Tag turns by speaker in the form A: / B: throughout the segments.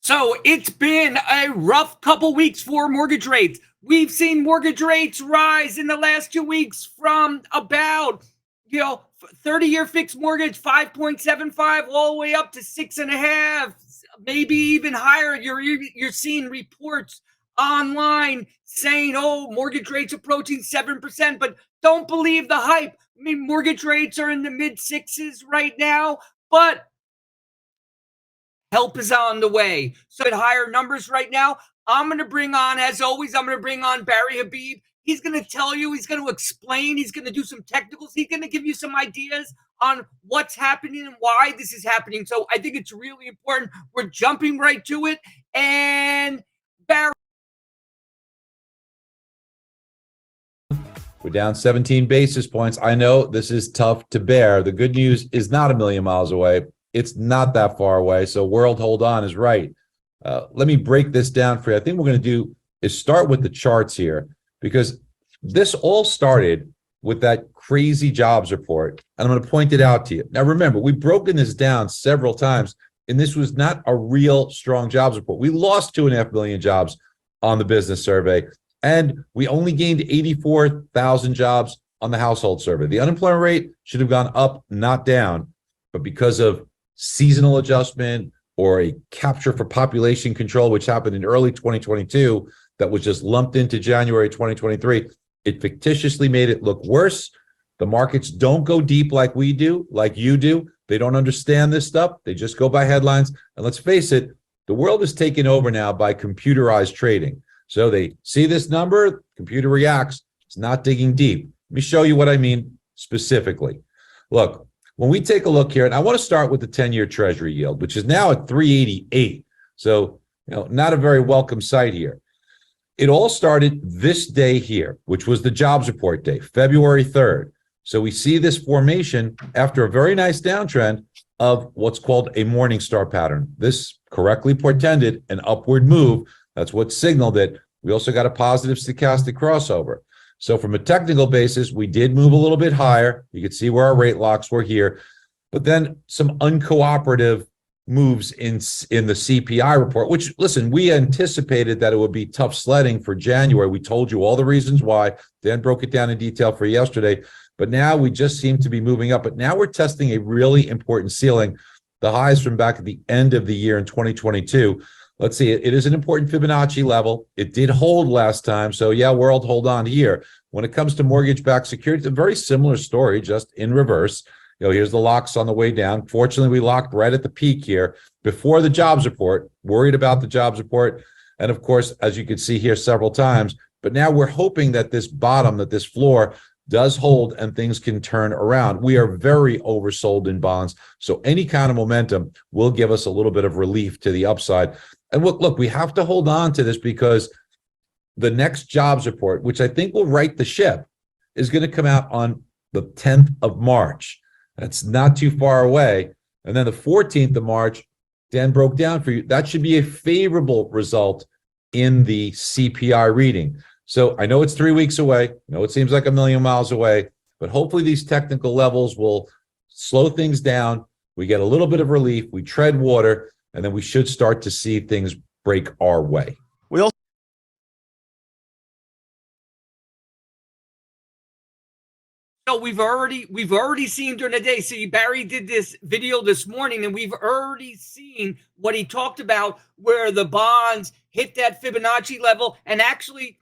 A: So it's been a rough couple weeks for mortgage rates. We've seen mortgage rates rise in the last 2 weeks from about, 30-year fixed mortgage 5.75 all the way up to 6.5, maybe even higher. You're seeing reports online saying, "Oh, mortgage rates approaching 7%," but don't believe the hype. I mean, mortgage rates are in the mid sixes right now, but help is on the way. So at higher numbers right now, I'm going to bring on, as always, I'm going to bring on Barry Habib. He's going to tell you, he's going to explain, he's going to do some technicals, he's going to give you some ideas on what's happening and why this is happening. So I think it's really important. We're jumping right to it. And Barry.
B: We're down 17 basis points. I know this is tough to bear. The good news is not a million miles away. It's not that far away. So world hold on is right. Let me break this down for you. I think what we're going to do is start with the charts here, because this all started with that crazy jobs report. And I'm going to point it out to you. Now, remember, we've broken this down several times, and this was not a real strong jobs report. We lost 2.5 million jobs on the business survey, and we only gained 84,000 jobs on the household survey. The unemployment rate should have gone up, not down, but because of seasonal adjustment or a capture for population control, which happened in early 2022, that was just lumped into January 2023, it fictitiously made it look worse. The markets don't go deep like we do, like you do. They don't understand this stuff. They just go by headlines. And let's face it, the world is taken over now by computerized trading. So they see this number, computer reacts. It's not digging deep. Let me show you what I mean specifically. Look, when we take a look here, and I want to start with the 10-year Treasury yield, which is now at 388. So, not a very welcome sight here. It all started this day here, which was the jobs report day, February 3rd. So we see this formation after a very nice downtrend of what's called a morning star pattern. This correctly portended an upward move. That's what signaled it. We also got a positive stochastic crossover. So from a technical basis, we did move a little bit higher. You can see where our rate locks were here, but then some uncooperative moves in the CPI report, which, listen, we anticipated that it would be tough sledding for January. We told you all the reasons why. Dan broke it down in detail for yesterday, but now we just seem to be moving up. But now we're testing a really important ceiling, the highs from back at the end of the year in 2022. Let's see, it is an important Fibonacci level. It did hold last time. So yeah, world, hold on here. When it comes to mortgage-backed securities, a very similar story, just in reverse. Here's the locks on the way down. Fortunately, we locked right at the peak here before the jobs report, worried about the jobs report. And of course, as you can see here several times, but now we're hoping that this bottom, that this floor does hold and things can turn around. We are very oversold in bonds. So any kind of momentum will give us a little bit of relief to the upside. And look, we have to hold on to this because the next jobs report, which I think will right the ship, is going to come out on the 10th of March. That's not too far away. And then the 14th of March, Dan broke down for you. That should be a favorable result in the CPI reading. So I know it's 3 weeks away. I know it seems like a million miles away, but hopefully these technical levels will slow things down. We get a little bit of relief. We tread water. And then we should start to see things break our way.
A: So we've already seen during the day. See, Barry did this video this morning, and we've already seen what he talked about, where the bonds hit that Fibonacci level and actually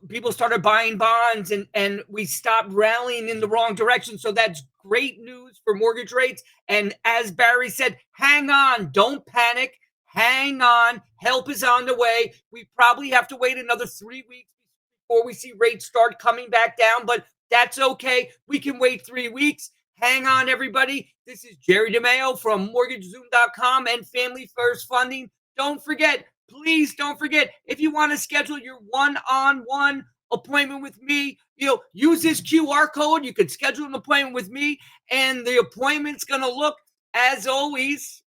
A: people started buying bonds, and we stopped rallying in the wrong direction. So that's great news for mortgage rates. And as Barry said, hang on, don't panic, hang on, help is on the way. We probably have to wait another 3 weeks before we see rates start coming back down, but that's okay. We can wait 3 weeks. Hang on, everybody. This is Jerry DeMaio from MortgageZoom.com and Family First Funding. Don't forget, please don't forget, if you want to schedule your one-on-one appointment with me, use this QR code. You can schedule an appointment with me, and the appointment's going to look, as always,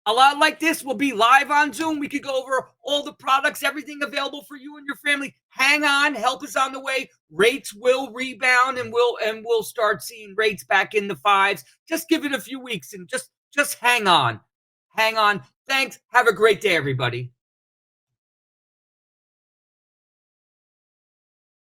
A: a lot like this. Will be live on Zoom. We could go over all the products, everything available for you and your family. Hang on, help is on the way. Rates will rebound, and we'll start seeing rates back in the fives. Just give it a few weeks and just hang on. Hang on. Thanks. Have a great day, everybody.